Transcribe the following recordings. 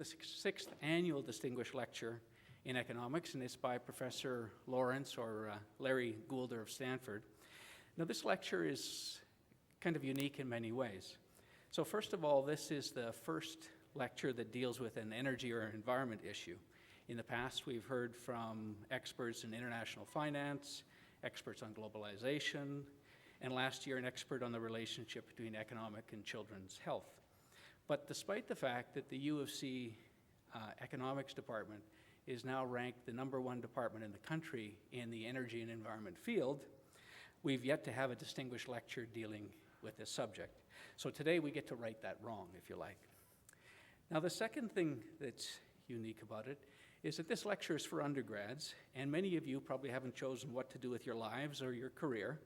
the sixth annual Distinguished Lecture in Economics, and it's by Professor Lawrence, or Larry Goulder of Stanford. Now, this lecture is kind of unique in many ways. So first of all, this is the first lecture that deals with an energy or environment issue. In the past, we've heard from experts in international finance, experts on globalization, and last year, an expert on the relationship between economic and children's health. But despite the fact that the U of C economics department is now ranked the #1 department in the country in the energy and environment field, we've yet to have a distinguished lecture dealing with this subject. So today we get to right that wrong, if you like. Now, the second thing that's unique about it is that this lecture is for undergrads, and many of you probably haven't chosen what to do with your lives or your career.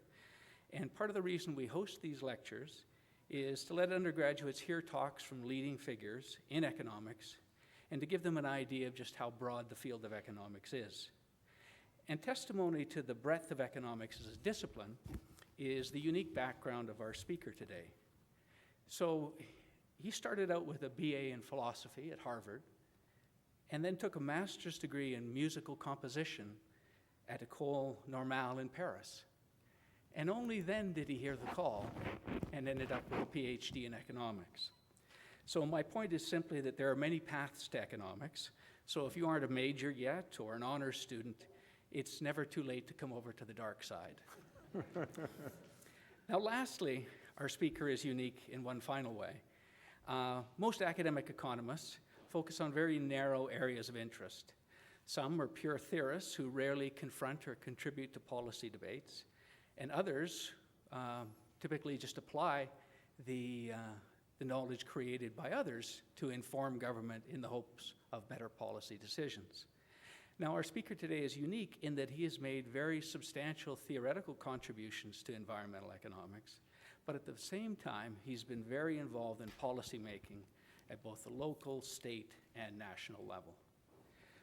And part of the reason we host these lectures is to let undergraduates hear talks from leading figures in economics and to give them an idea of just how broad the field of economics is. And testimony to the breadth of economics as a discipline is the unique background of our speaker today. So he started out with a BA in philosophy at Harvard, and then took a master's degree in musical composition at École Normale in Paris. And only then did he hear the call and ended up with a PhD in economics. So my point is simply that there are many paths to economics. So if you aren't a major yet or an honors student, it's never too late to come over to the dark side. Now, lastly, our speaker is unique in one final way. Most academic economists focus on very narrow areas of interest. Some are pure theorists who rarely confront or contribute to policy debates, and others typically just apply the knowledge created by others to inform government in the hopes of better policy decisions. Now, our speaker today is unique in that he has made very substantial theoretical contributions to environmental economics, but at the same time, he's been very involved in policy making at both the local, state, and national level.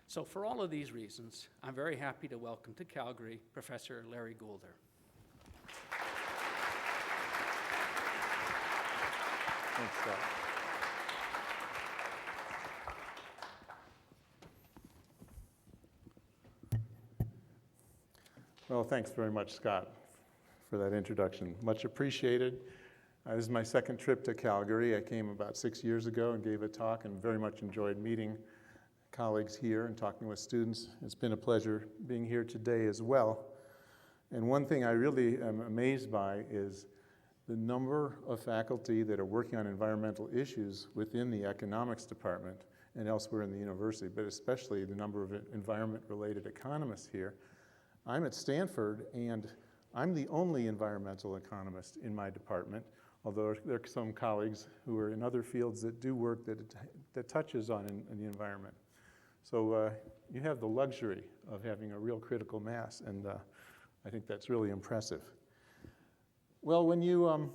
So for all of these reasons, I'm very happy to welcome to Calgary Professor Larry Goulder. Thanks, Scott. Well, thanks very much, Scott, for that introduction. Much appreciated. This is my second trip to Calgary. I came about 6 years ago and gave a talk and very much enjoyed meeting colleagues here and talking with students. It's been a pleasure being here today as well. And one thing I really am amazed by is the number of faculty that are working on environmental issues within the economics department and elsewhere in the university, but especially the number of environment-related economists here. I'm at Stanford, and I'm the only environmental economist in my department, although there are some colleagues who are in other fields that do work that touches on in the environment. So you have the luxury of having a real critical mass, and I think that's really impressive. Well, when you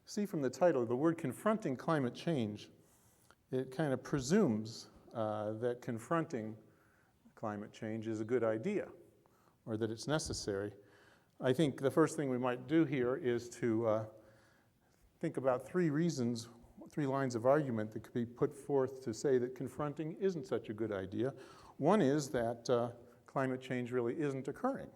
see from the title, the word confronting climate change, it kind of presumes that confronting climate change is a good idea or that it's necessary. I think the first thing we might do here is to think about three lines of argument that could be put forth to say that confronting isn't such a good idea. One is that climate change really isn't occurring.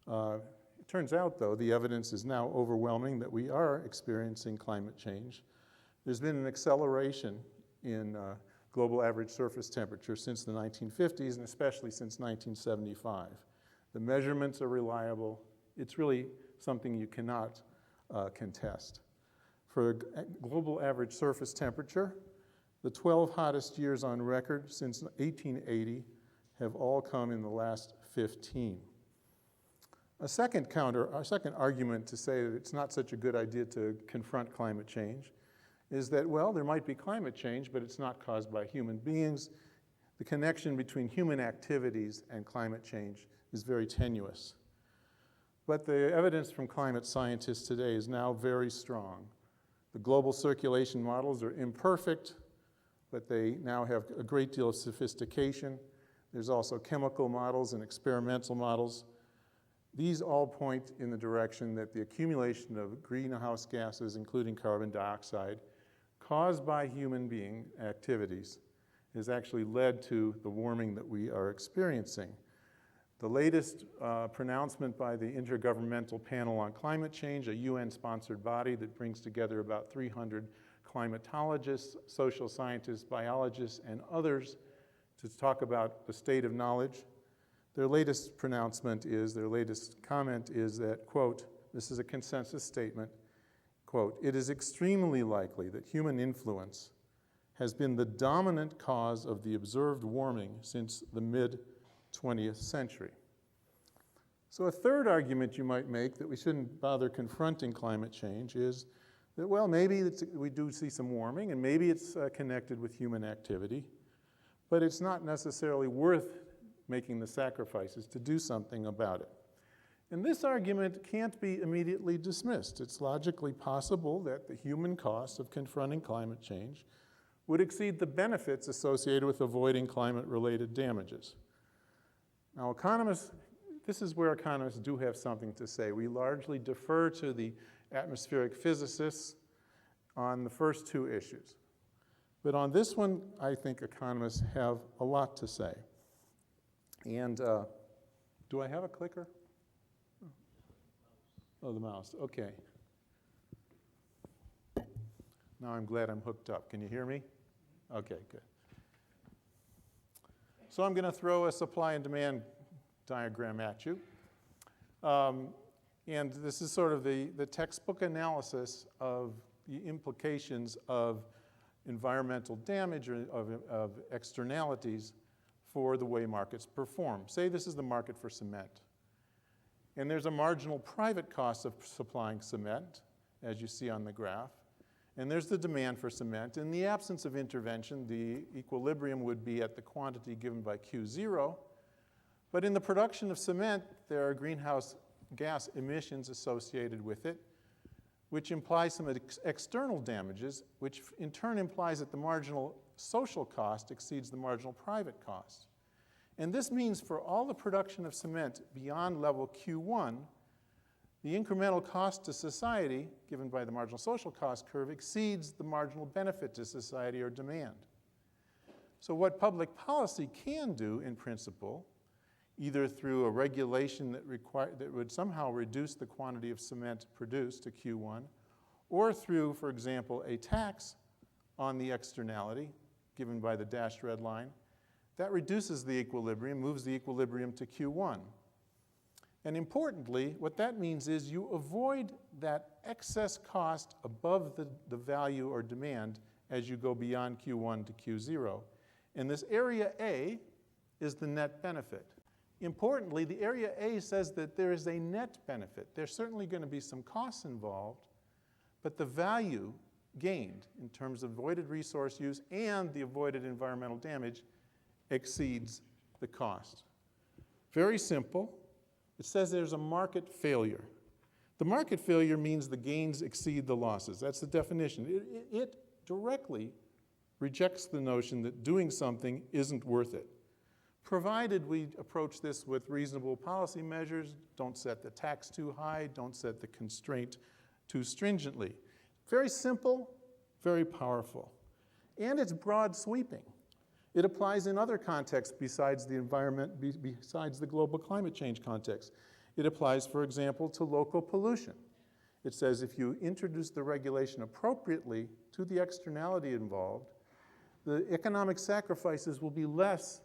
It turns out, though, the evidence is now overwhelming that we are experiencing climate change. There's been an acceleration in global average surface temperature since the 1950s, and especially since 1975. The measurements are reliable. It's really something you cannot contest. For global average surface temperature, the 12 hottest years on record since 1880 have all come in the last 15. A second argument to say that it's not such a good idea to confront climate change is that, well, there might be climate change, but it's not caused by human beings. The connection between human activities and climate change is very tenuous. But the evidence from climate scientists today is now very strong. The global circulation models are imperfect, but they now have a great deal of sophistication. There's also chemical models and experimental models. These all point in the direction that the accumulation of greenhouse gases, including carbon dioxide, caused by human being activities, has actually led to the warming that we are experiencing. The latest pronouncement by the Intergovernmental Panel on Climate Change, a UN-sponsored body that brings together about 300 climatologists, social scientists, biologists, and others to talk about the state of knowledge. Their latest comment is that, quote, this is a consensus statement, quote, "It is extremely likely that human influence has been the dominant cause of the observed warming since the mid-20th century." So a third argument you might make that we shouldn't bother confronting climate change is that, well, maybe we do see some warming, and maybe it's connected with human activity, but it's not necessarily worth making the sacrifices to do something about it. And this argument can't be immediately dismissed. It's logically possible that the human costs of confronting climate change would exceed the benefits associated with avoiding climate-related damages. Now, this is where economists do have something to say. We largely defer to the atmospheric physicists on the first two issues. But on this one, I think economists have a lot to say. And do I have a clicker? Oh, the mouse, okay. Now I'm glad I'm hooked up. Can you hear me? Okay, good. So I'm going to throw a supply and demand diagram at you. And this is sort of the textbook analysis of the implications of environmental damage or of externalities for the way markets perform. Say this is the market for cement. And there's a marginal private cost of supplying cement, as you see on the graph. And there's the demand for cement. In the absence of intervention, the equilibrium would be at the quantity given by Q0. But in the production of cement, there are greenhouse gas emissions associated with it, which implies some external damages, which in turn implies that the marginal social cost exceeds the marginal private cost. And this means for all the production of cement beyond level Q1, the incremental cost to society, given by the marginal social cost curve, exceeds the marginal benefit to society or demand. So what public policy can do, in principle, either through a regulation that would somehow reduce the quantity of cement produced to Q1, or through, for example, a tax on the externality, given by the dashed red line, that reduces the equilibrium, moves the equilibrium to Q1. And importantly, what that means is you avoid that excess cost above the value or demand as you go beyond Q1 to Q0. And this area A is the net benefit. Importantly, the area A says that there is a net benefit. There's certainly going to be some costs involved, but the value gained in terms of avoided resource use and the avoided environmental damage exceeds the cost. Very simple. It says there's a market failure. The market failure means the gains exceed the losses. That's the definition. It directly rejects the notion that doing something isn't worth it, provided we approach this with reasonable policy measures, don't set the tax too high, don't set the constraint too stringently. Very simple, very powerful. And it's broad sweeping. It applies in other contexts besides the environment, besides the global climate change context. It applies, for example, to local pollution. It says if you introduce the regulation appropriately to the externality involved, the economic sacrifices will be less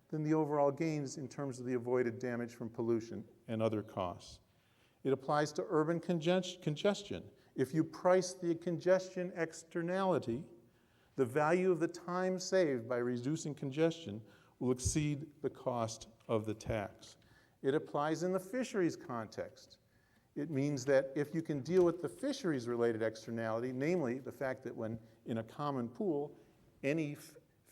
than the overall gains in terms of the avoided damage from pollution and other costs. It applies to urban congestion. If you price the congestion externality, the value of the time saved by reducing congestion will exceed the cost of the tax. It applies in the fisheries context. It means that if you can deal with the fisheries-related externality, namely the fact that when in a common pool, any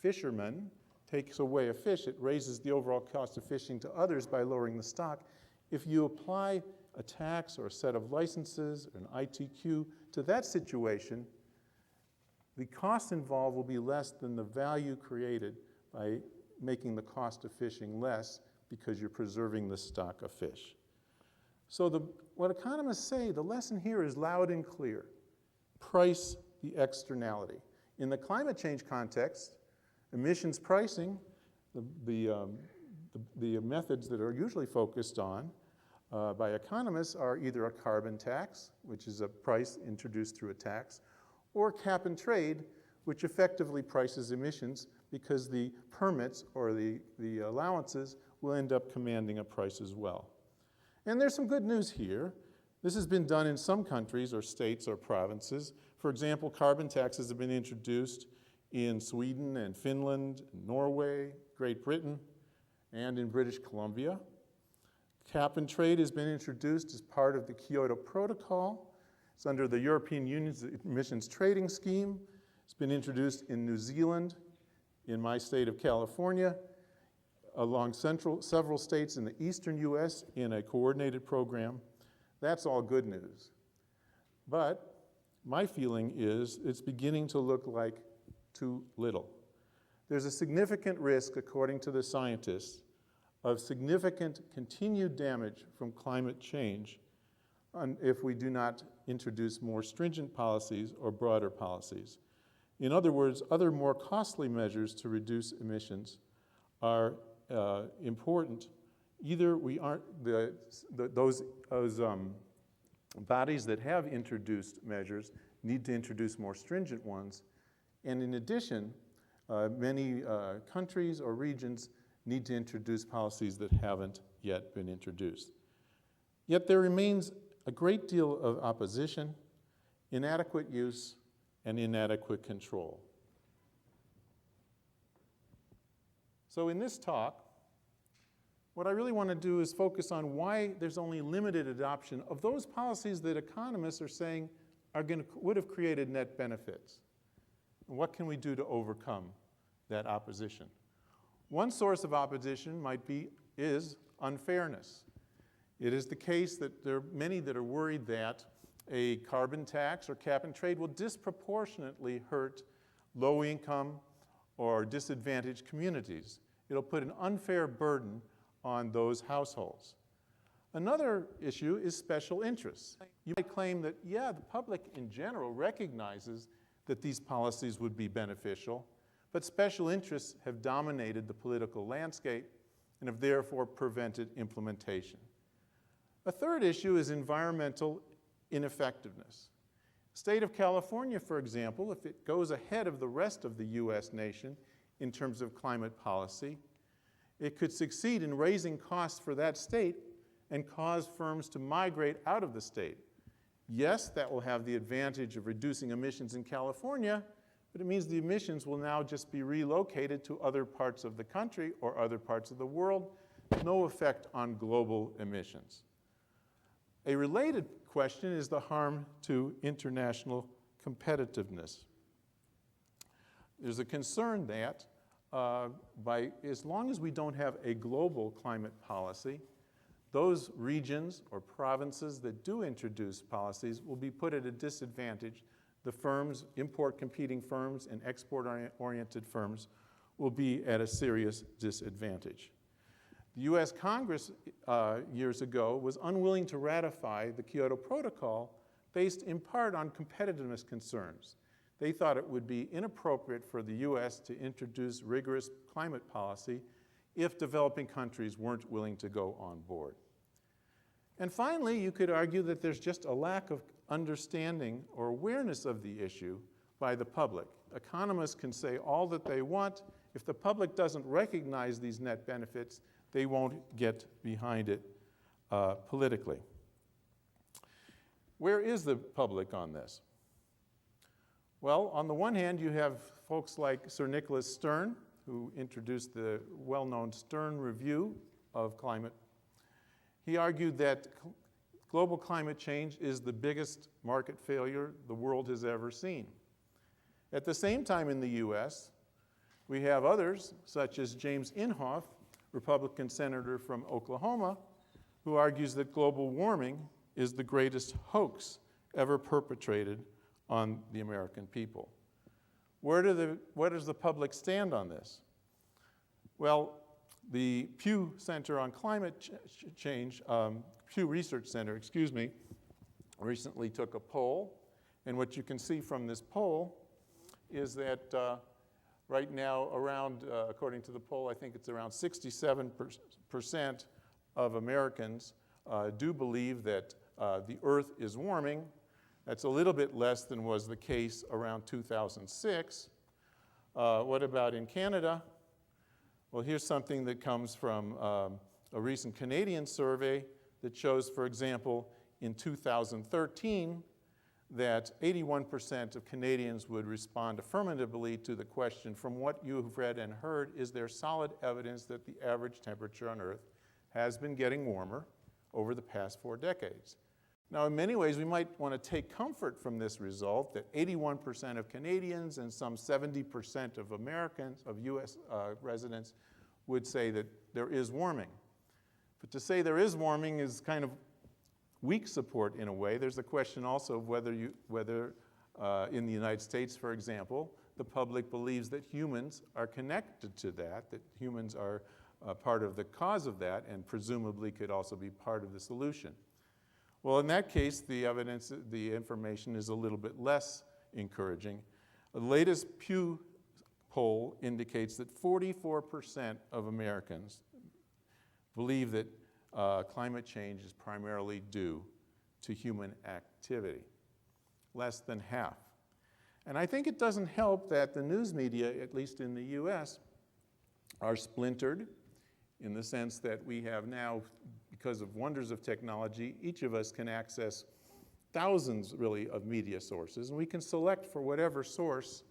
fisherman takes away a fish, it raises the overall cost of fishing to others by lowering the stock. If you apply a tax or a set of licenses, or an ITQ to that situation, the cost involved will be less than the value created by making the cost of fishing less because you're preserving the stock of fish. So what economists say, the lesson here is loud and clear. Price the externality. In the climate change context, Emissions pricing, the methods that are usually focused on by economists are either a carbon tax, which is a price introduced through a tax, or cap and trade, which effectively prices emissions because the permits or the allowances will end up commanding a price as well. And there's some good news here. This has been done in some countries or states or provinces. For example, carbon taxes have been introduced in Sweden and Finland, Norway, Great Britain, and in British Columbia. Cap and trade has been introduced as part of the Kyoto Protocol. It's under the European Union's emissions trading scheme. It's been introduced in New Zealand, in my state of California, along several states in the eastern US in a coordinated program. That's all good news. But my feeling is it's beginning to look like too little. There's a significant risk, according to the scientists, of significant continued damage from climate change if we do not introduce more stringent policies or broader policies. In other words, other more costly measures to reduce emissions are important. Either we aren't, those bodies that have introduced measures need to introduce more stringent ones. And in addition, many countries or regions need to introduce policies that haven't yet been introduced. Yet there remains a great deal of opposition, inadequate use, and inadequate control. So in this talk, what I really want to do is focus on why there's only limited adoption of those policies that economists are saying would have created net benefits. And what can we do to overcome that opposition? One source of opposition is unfairness. It is the case that there are many that are worried that a carbon tax or cap and trade will disproportionately hurt low-income or disadvantaged communities. It'll put an unfair burden on those households. Another issue is special interests. You might claim that, yeah, the public in general recognizes that these policies would be beneficial, but special interests have dominated the political landscape and have therefore prevented implementation. A third issue is environmental ineffectiveness. The state of California, for example, if it goes ahead of the rest of the US nation in terms of climate policy, it could succeed in raising costs for that state and cause firms to migrate out of the state. Yes, that will have the advantage of reducing emissions in California, but it means the emissions will now just be relocated to other parts of the country or other parts of the world, no effect on global emissions. A related question is the harm to international competitiveness. There's a concern that as long as we don't have a global climate policy, those regions or provinces that do introduce policies will be put at a disadvantage. The firms, import-competing firms and export-oriented firms, will be at a serious disadvantage. The US Congress years ago was unwilling to ratify the Kyoto Protocol based in part on competitiveness concerns. They thought it would be inappropriate for the US to introduce rigorous climate policy if developing countries weren't willing to go on board. And finally, you could argue that there's just a lack of understanding or awareness of the issue by the public. Economists can say all that they want. If the public doesn't recognize these net benefits, they won't get behind it politically. Where is the public on this? Well, on the one hand, you have folks like Sir Nicholas Stern, who introduced the well-known Stern Review of climate. He argued that global climate change is the biggest market failure the world has ever seen. At the same time in the US, we have others, such as James Inhofe, Republican senator from Oklahoma, who argues that global warming is the greatest hoax ever perpetrated on the American people. Where does the public stand on this? Well, the Pew Center on Climate Change, Pew Research Center, recently took a poll. And what you can see from this poll is that Right now, around, according to the poll, I think it's around 67% of Americans do believe that the Earth is warming. That's a little bit less than was the case around 2006. What about in Canada? Well, here's something that comes from a recent Canadian survey that shows, for example, in 2013, that 81% of Canadians would respond affirmatively to the question, from what you have read and heard, is there solid evidence that the average temperature on Earth has been getting warmer over the past 4 decades? Now, in many ways, we might want to take comfort from this result that 81% of Canadians and some 70% of Americans, of US residents, would say that there is warming. But to say there is warming is kind of weak support in a way. There's a question also of whether in the United States, for example, the public believes that humans are connected to that humans are part of the cause of that, and presumably could also be part of the solution. Well, in that case, the evidence, the information is a little bit less encouraging. The latest Pew poll indicates that 44% of Americans believe that climate change is primarily due to human activity, less than half. And I think it doesn't help that the news media, at least in the US, are splintered in the sense that we have now, because of wonders of technology, each of us can access thousands, really, of media sources, and we can select for whatever source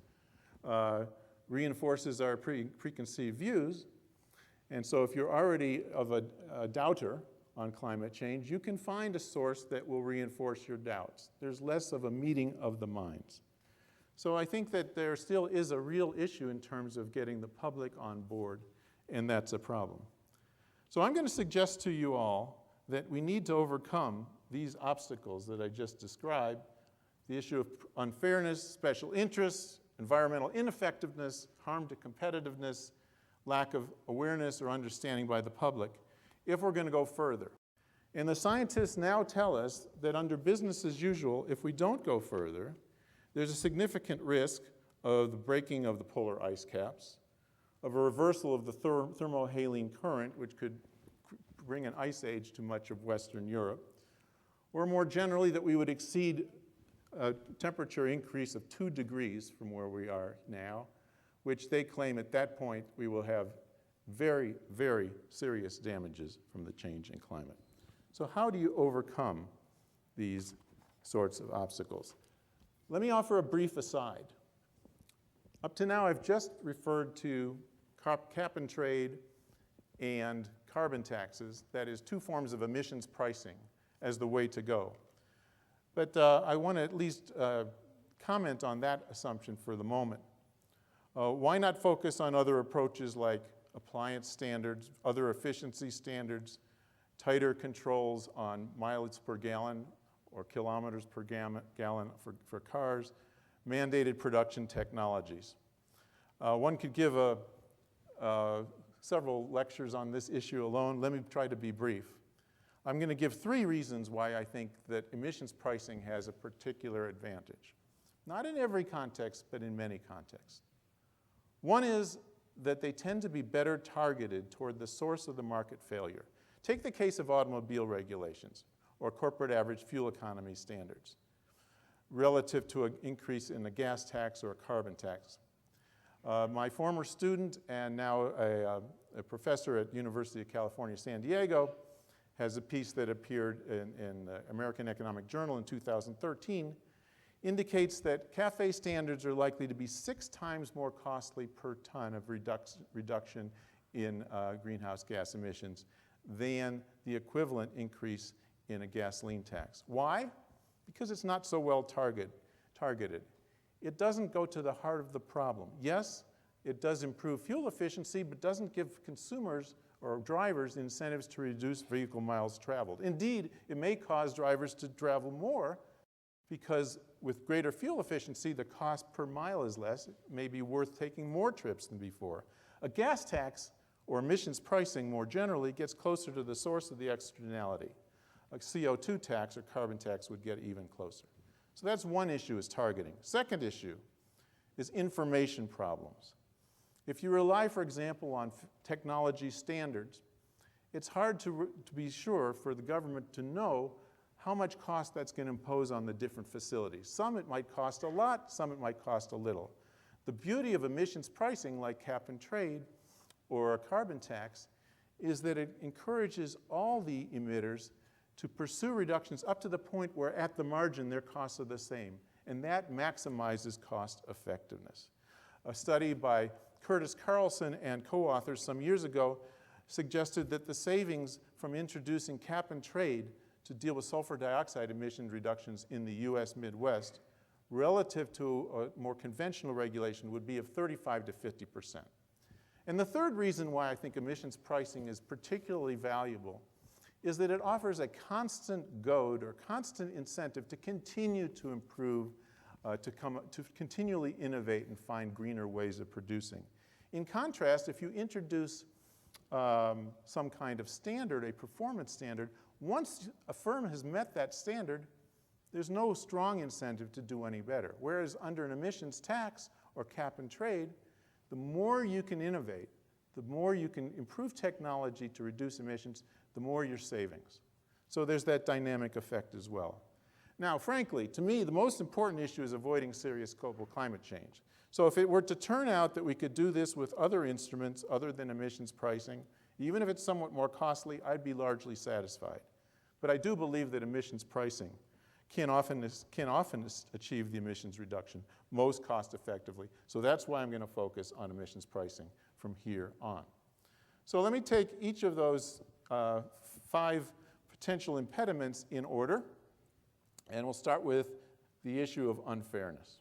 reinforces our preconceived views. And so if you're already of a doubter on climate change, you can find a source that will reinforce your doubts. There's less of a meeting of the minds. So I think that there still is a real issue in terms of getting the public on board, and that's a problem. So I'm going to suggest to you all that we need to overcome these obstacles that I just described, the issue of unfairness, special interests, environmental ineffectiveness, harm to competitiveness, lack of awareness or understanding by the public, if we're going to go further. And the scientists now tell us that under business as usual, if we don't go further, there's a significant risk of the breaking of the polar ice caps, of a reversal of the thermohaline current, which could bring an ice age to much of Western Europe, or more generally that we would exceed a temperature increase of 2 degrees from where we are now, which they claim at that point we will have very, very serious damages from the change in climate. So how do you overcome these sorts of obstacles? Let me offer a brief aside. Up to now, I've just referred to cap and trade and carbon taxes, that is, 2 forms of emissions pricing, as the way to go. But I want to at least comment on that assumption for the moment. Why not focus on other approaches like appliance standards, other efficiency standards, tighter controls on mileage per gallon or kilometers per gallon for cars, mandated production technologies? One could give several lectures on this issue alone. Let me try to be brief. I'm going to give 3 reasons why I think that emissions pricing has a particular advantage. Not in every context, but in many contexts. One is that they tend to be better targeted toward the source of the market failure. Take the case of automobile regulations or corporate average fuel economy standards relative to an increase in a gas tax or a carbon tax. My former student and now a professor at University of California, San Diego, has a piece that appeared in the American Economic Journal in 2013, indicates that CAFE standards are likely to be 6 times more costly per ton of reduction in greenhouse gas emissions than the equivalent increase in a gasoline tax. Why? Because it's not so well targeted. It doesn't go to the heart of the problem. Yes, it does improve fuel efficiency, but doesn't give consumers or drivers incentives to reduce vehicle miles traveled. Indeed, it may cause drivers to travel more because with greater fuel efficiency, the cost per mile is less. It may be worth taking more trips than before. A gas tax or emissions pricing more generally gets closer to the source of the externality. A CO2 tax or carbon tax would get even closer. So that's one issue, is targeting. Second issue is information problems. If you rely, for example, on technology standards, it's hard to be sure for the government to know how much cost that's going to impose on the different facilities. Some it might cost a lot, some it might cost a little. The beauty of emissions pricing like cap and trade or a carbon tax is that it encourages all the emitters to pursue reductions up to the point where at the margin their costs are the same. And that maximizes cost effectiveness. A study by Curtis Carlson and co-authors some years ago suggested that the savings from introducing cap and trade to deal with sulfur dioxide emission reductions in the US Midwest relative to a more conventional regulation would be of 35 to 50%. And the third reason why I think emissions pricing is particularly valuable is that it offers a constant goad or constant incentive to continue to improve, to continually innovate and find greener ways of producing. In contrast, if you introduce some kind of standard, a performance standard, once a firm has met that standard, there's no strong incentive to do any better. Whereas under an emissions tax or cap and trade, the more you can innovate, the more you can improve technology to reduce emissions, the more your savings. So there's that dynamic effect as well. Now, frankly, to me, the most important issue is avoiding serious global climate change. So if it were to turn out that we could do this with other instruments other than emissions pricing, even if it's somewhat more costly, I'd be largely satisfied. But I do believe that emissions pricing can often achieve the emissions reduction most cost effectively. So that's why I'm going to focus on emissions pricing from here on. So let me take each of those 5 potential impediments in order, and we'll start with the issue of unfairness.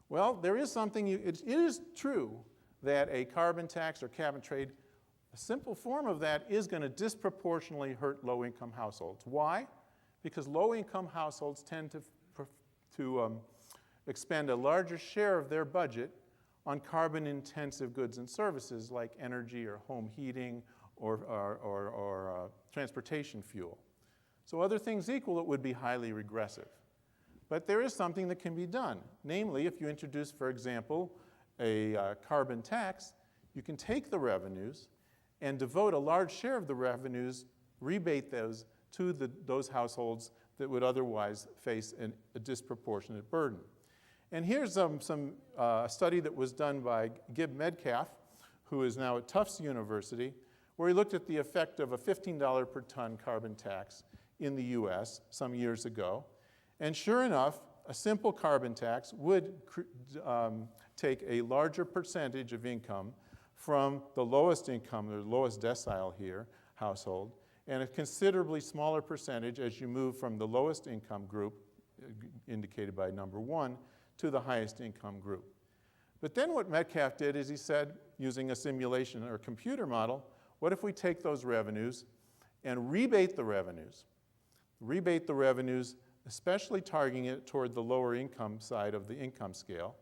Well, there is something, it is true that a carbon tax or cap and trade, a simple form of that is going to disproportionately hurt low-income households. Why? Because low-income households tend to expend a larger share of their budget on carbon-intensive goods and services like energy or home heating or transportation fuel. So other things equal, it would be highly regressive. But there is something that can be done. Namely, if you introduce, for example, a carbon tax, you can take the revenues and devote a large share of the revenues, rebate those to those households that would otherwise face a disproportionate burden. And here's a study that was done by Gib Medcalf, who is now at Tufts University, where he looked at the effect of a $15 per ton carbon tax in the US some years ago. And sure enough, a simple carbon tax would take a larger percentage of income from the lowest income, the lowest decile here, household, and a considerably smaller percentage as you move from the lowest income group, indicated by number 1, to the highest income group. But then what Metcalf did is he said, using a simulation or computer model, what if we take those revenues and rebate the revenues? Rebate the revenues, especially targeting it toward the lower income side of the income scale.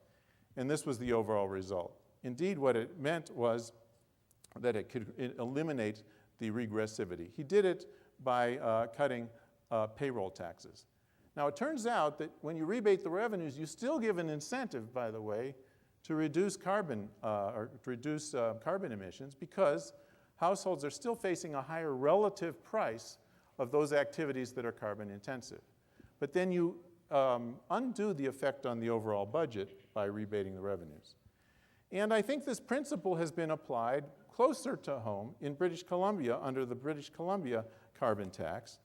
And this was the overall result. Indeed, what it meant was that it could eliminate the regressivity. He did it by cutting payroll taxes. Now, it turns out that when you rebate the revenues, you still give an incentive, by the way, to reduce carbon emissions because households are still facing a higher relative price of those activities that are carbon intensive. But then you undo the effect on the overall budget by rebating the revenues. And I think this principle has been applied closer to home in British Columbia under the British Columbia carbon tax.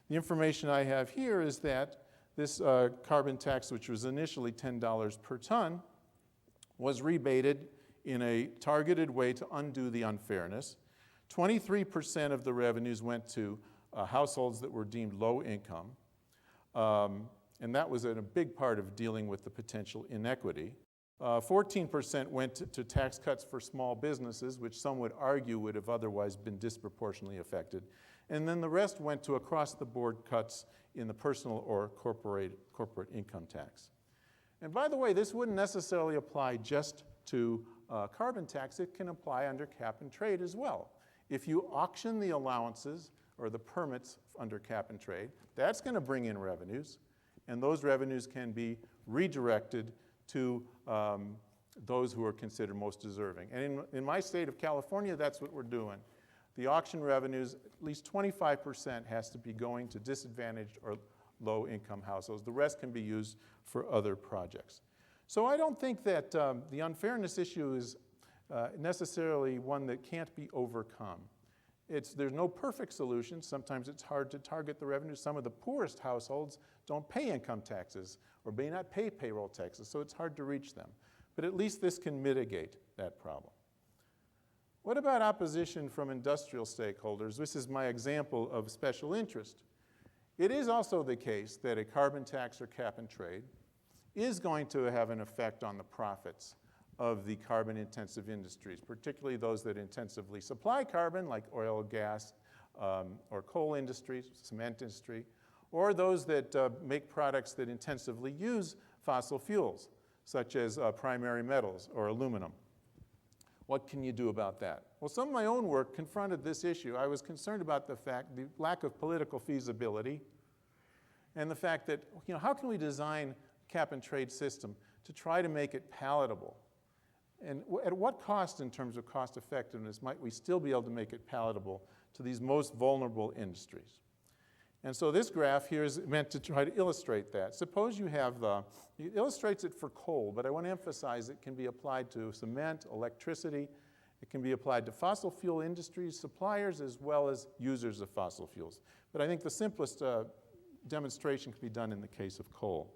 The information I have here is that this carbon tax, which was initially $10 per ton, was rebated in a targeted way to undo the unfairness. 23% of the revenues went to households that were deemed low income. And that was a big part of dealing with the potential inequity. 14% went to tax cuts for small businesses, which some would argue would have otherwise been disproportionately affected. And then the rest went to across-the-board cuts in the personal or corporate income tax. And by the way, this wouldn't necessarily apply just to carbon tax. It can apply under cap and trade as well. If you auction the allowances or the permits under cap and trade, that's going to bring in revenues, and those revenues can be redirected to those who are considered most deserving. And in my state of California, that's what we're doing. The auction revenues, at least 25% has to be going to disadvantaged or low-income households. The rest can be used for other projects. So I don't think that the unfairness issue is necessarily one that can't be overcome. There's no perfect solution. Sometimes it's hard to target the revenue. Some of the poorest households don't pay income taxes or may not pay payroll taxes, so it's hard to reach them. But at least this can mitigate that problem. What about opposition from industrial stakeholders? This is my example of special interest. It is also the case that a carbon tax or cap and trade is going to have an effect on the profits of the carbon-intensive industries, particularly those that intensively supply carbon, like oil, gas, or coal industries, cement industry, or those that make products that intensively use fossil fuels, such as primary metals or aluminum. What can you do about that? Well, some of my own work confronted this issue. I was concerned about the lack of political feasibility and the fact that, how can we design a cap and trade system to try to make it palatable? And at what cost in terms of cost effectiveness might we still be able to make it palatable to these most vulnerable industries? And so this graph here is meant to try to illustrate that. Suppose you have it illustrates it for coal, but I want to emphasize it can be applied to cement, electricity. It can be applied to fossil fuel industries, suppliers, as well as users of fossil fuels. But I think the simplest demonstration can be done in the case of coal.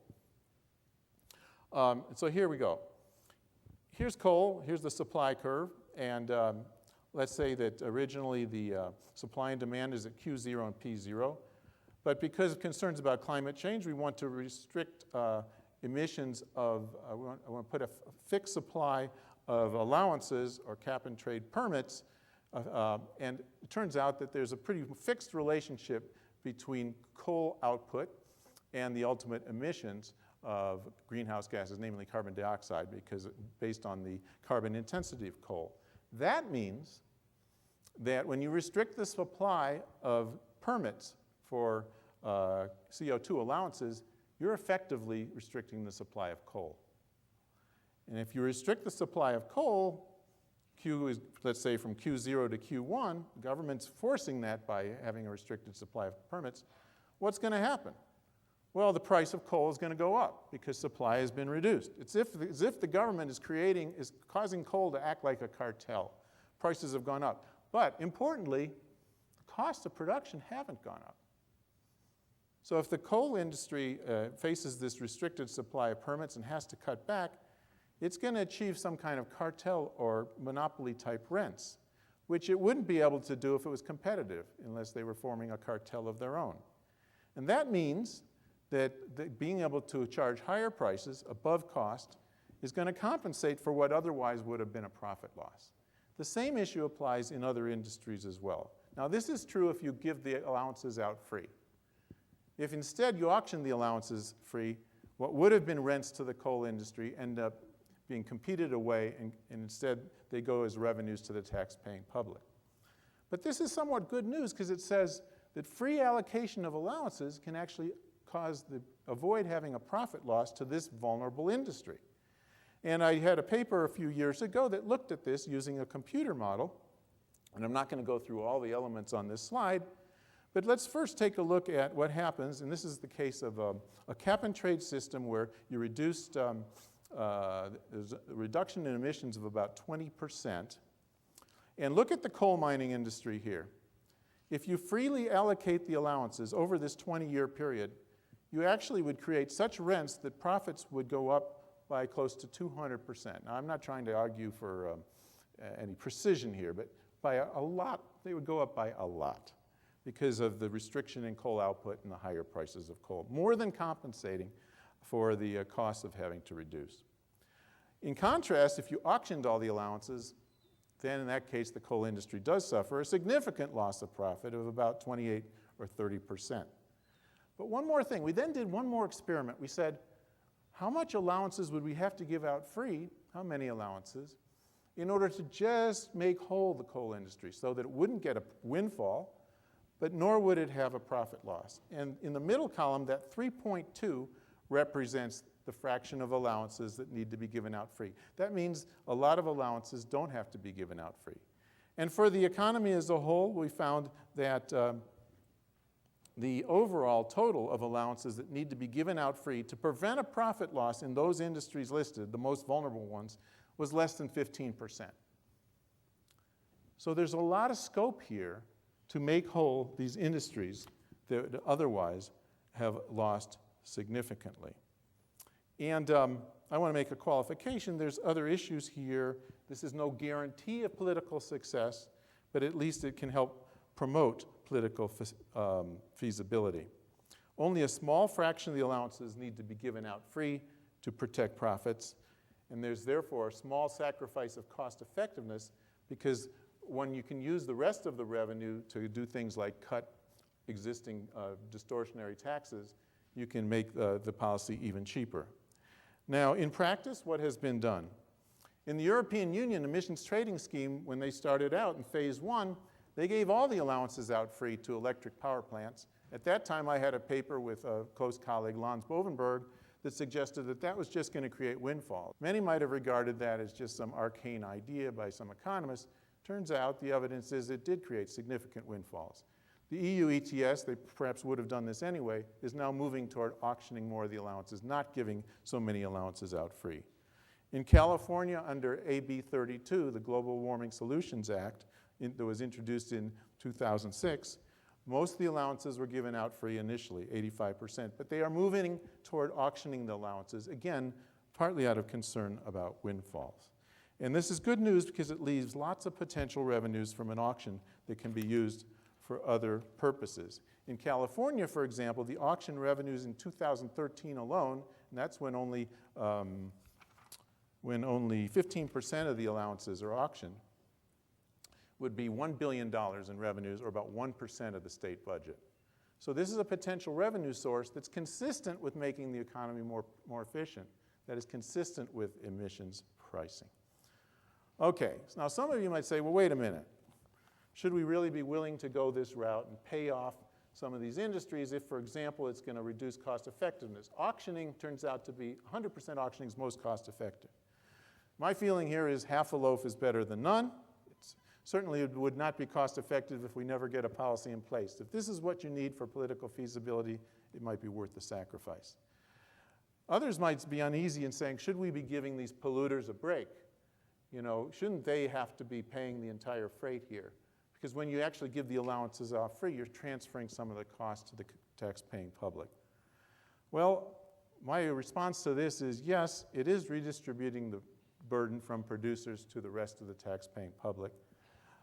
So here we go. Here's coal, here's the supply curve, and let's say that originally the supply and demand is at Q0 and P0. But because of concerns about climate change, we want to restrict emissions of, I want to put a fixed supply of allowances or cap and trade permits. And it turns out that there's a pretty fixed relationship between coal output and the ultimate emissions of greenhouse gases, namely carbon dioxide, because based on the carbon intensity of coal. That means that when you restrict the supply of permits for CO2 allowances, you're effectively restricting the supply of coal. And if you restrict the supply of coal, Q is, let's say, from Q0 to Q1, the government's forcing that by having a restricted supply of permits, what's going to happen? Well, the price of coal is going to go up because supply has been reduced. It's as if the government is causing coal to act like a cartel. Prices have gone up. But importantly, the costs of production haven't gone up. So if the coal industry faces this restricted supply of permits and has to cut back, it's going to achieve some kind of cartel or monopoly type rents, which it wouldn't be able to do if it was competitive unless they were forming a cartel of their own. And that means that being able to charge higher prices above cost is going to compensate for what otherwise would have been a profit loss. The same issue applies in other industries as well. Now, this is true if you give the allowances out free. If instead you auction the allowances free, what would have been rents to the coal industry end up being competed away, and instead they go as revenues to the tax-paying public. But this is somewhat good news because it says that free allocation of allowances can actually avoid having a profit loss to this vulnerable industry. And I had a paper a few years ago that looked at this using a computer model, and I'm not going to go through all the elements on this slide, but let's first take a look at what happens, and this is the case of a cap and trade system where you reduced, there's a reduction in emissions of about 20%. And look at the coal mining industry here. If you freely allocate the allowances over this 20-year period, you actually would create such rents that profits would go up by close to 200%. Now, I'm not trying to argue for any precision here, but by a lot, they would go up by a lot because of the restriction in coal output and the higher prices of coal, more than compensating for the cost of having to reduce. In contrast, if you auctioned all the allowances, then in that case, the coal industry does suffer a significant loss of profit of about 28 or 30%. But one more thing, we then did one more experiment. We said, how much allowances would we have to give out free, how many allowances, in order to just make whole the coal industry so that it wouldn't get a windfall, but nor would it have a profit loss. And in the middle column, that 3.2 represents the fraction of allowances that need to be given out free. That means a lot of allowances don't have to be given out free. And for the economy as a whole, we found that the overall total of allowances that need to be given out free to prevent a profit loss in those industries listed, the most vulnerable ones, was less than 15%. So there's a lot of scope here to make whole these industries that otherwise have lost significantly. And I want to make a qualification. There's other issues here. This is no guarantee of political success, but at least it can help promote political feasibility. Only a small fraction of the allowances need to be given out free to protect profits, and there's therefore a small sacrifice of cost effectiveness, because when you can use the rest of the revenue to do things like cut existing distortionary taxes, you can make the policy even cheaper. Now, in practice, what has been done? In the European Union emissions trading scheme, when they started out in phase 1, they gave all the allowances out free to electric power plants. At that time, I had a paper with a close colleague, Lons Bovenberg, that suggested that that was just going to create windfalls. Many might have regarded that as just some arcane idea by some economists. Turns out the evidence is it did create significant windfalls. The EU ETS, they perhaps would have done this anyway, is now moving toward auctioning more of the allowances, not giving so many allowances out free. In California, under AB 32, the Global Warming Solutions Act, that was introduced in 2006, most of the allowances were given out free initially, 85%, but they are moving toward auctioning the allowances, again, partly out of concern about windfalls. And this is good news because it leaves lots of potential revenues from an auction that can be used for other purposes. In California, for example, the auction revenues in 2013 alone, and that's when only 15% of the allowances are auctioned, would be $1 billion in revenues, or about 1% of the state budget. So this is a potential revenue source that's consistent with making the economy more efficient, that is consistent with emissions pricing. Okay, so now some of you might say, well, wait a minute. Should we really be willing to go this route and pay off some of these industries if, for example, it's going to reduce cost effectiveness? Auctioning turns out to be 100% auctioning is most cost effective. My feeling here is half a loaf is better than none. Certainly it would not be cost effective if we never get a policy in place. If this is what you need for political feasibility, it might be worth the sacrifice. Others might be uneasy in saying, should we be giving these polluters a break? You know, shouldn't they have to be paying the entire freight here? Because when you actually give the allowances off free, you're transferring some of the cost to the tax-paying public. Well, my response to this is yes, it is redistributing the burden from producers to the rest of the tax-paying public.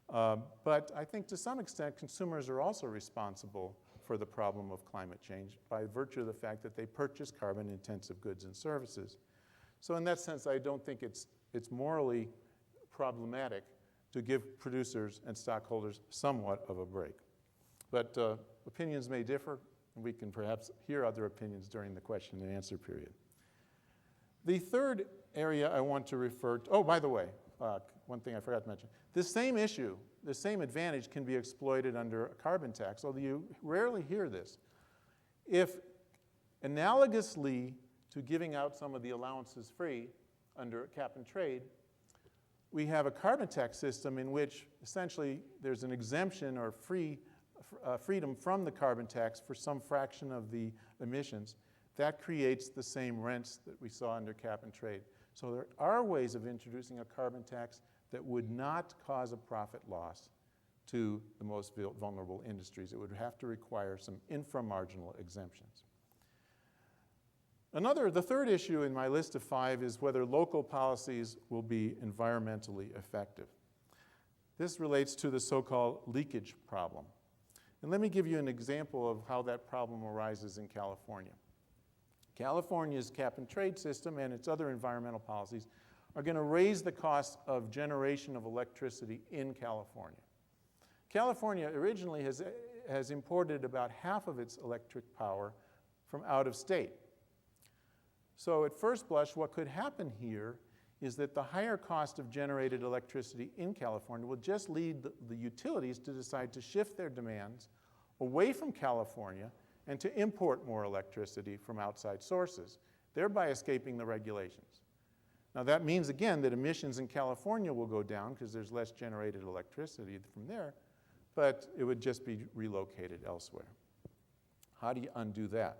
But I think to some extent, consumers are also responsible for the problem of climate change by virtue of the fact that they purchase carbon-intensive goods and services. So in that sense, I don't think it's morally problematic to give producers and stockholders somewhat of a break. But opinions may differ, and we can perhaps hear other opinions during the question and answer period. The third area I want to refer to, oh, by the way, one thing I forgot to mention. This same issue, the same advantage can be exploited under a carbon tax, although you rarely hear this. If analogously to giving out some of the allowances free under cap and trade, we have a carbon tax system in which essentially there's an exemption or freedom from the carbon tax for some fraction of the emissions. That creates the same rents that we saw under cap and trade. So there are ways of introducing a carbon tax that would not cause a profit loss to the most vulnerable industries. It would have to require some inframarginal exemptions. The third issue in my list of 5 is whether local policies will be environmentally effective. This relates to the so-called leakage problem. And let me give you an example of how that problem arises in California. California's cap and trade system and its other environmental policies are going to raise the cost of generation of electricity in California. California originally has imported about half of its electric power from out of state. So at first blush, what could happen here is that the higher cost of generated electricity in California will just lead the utilities to decide to shift their demands away from California and to import more electricity from outside sources. thereby escaping the regulations. Now that means, again, that emissions in California will go down because there's less generated electricity from there, but it would just be relocated elsewhere. How do you undo that?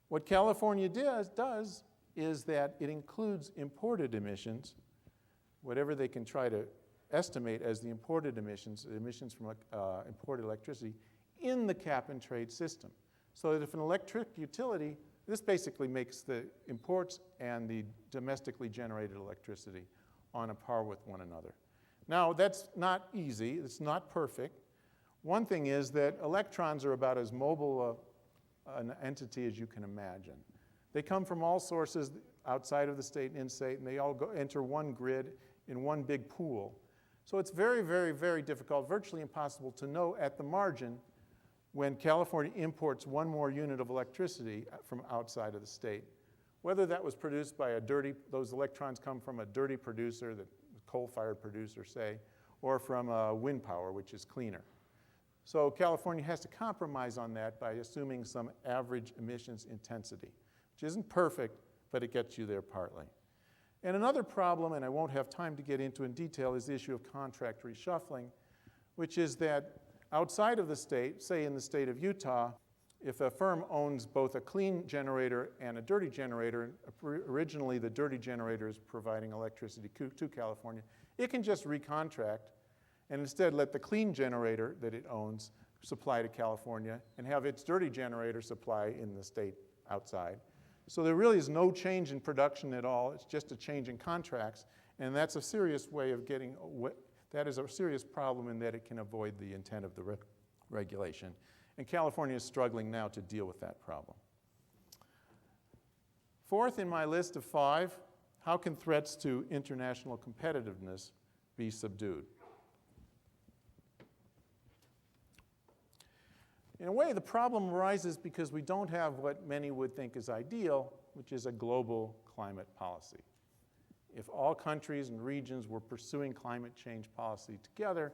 What California does is that it includes imported emissions, whatever they can try to estimate as the imported emissions from imported electricity, in the cap-and-trade system. So that if an electric utility, this basically makes the imports and the domestically generated electricity on a par with one another. Now, that's not easy. It's not perfect. One thing is that electrons are about as mobile an entity as you can imagine. They come from all sources outside of the state and in-state, and they all enter one grid in one big pool. So it's very, very, very difficult, virtually impossible to know at the margin when California imports one more unit of electricity from outside of the state, whether that was produced by those electrons come from a dirty producer, the coal-fired producer, say, or from wind power, which is cleaner. So California has to compromise on that by assuming some average emissions intensity, which isn't perfect, but it gets you there partly. And another problem, and I won't have time to get into in detail, is the issue of contract reshuffling, which is that outside of the state, say in the state of Utah, if a firm owns both a clean generator and a dirty generator, originally the dirty generator is providing electricity to California, it can just recontract and instead let the clean generator that it owns supply to California and have its dirty generator supply in the state outside. So there really is no change in production at all. It's just a change in contracts, and that's a serious way of getting that is a serious problem in that it can avoid the intent of the regulation. And California is struggling now to deal with that problem. Fourth in my list of 5, how can threats to international competitiveness be subdued? In a way, the problem arises because we don't have what many would think is ideal, which is a global climate policy. If all countries and regions were pursuing climate change policy together,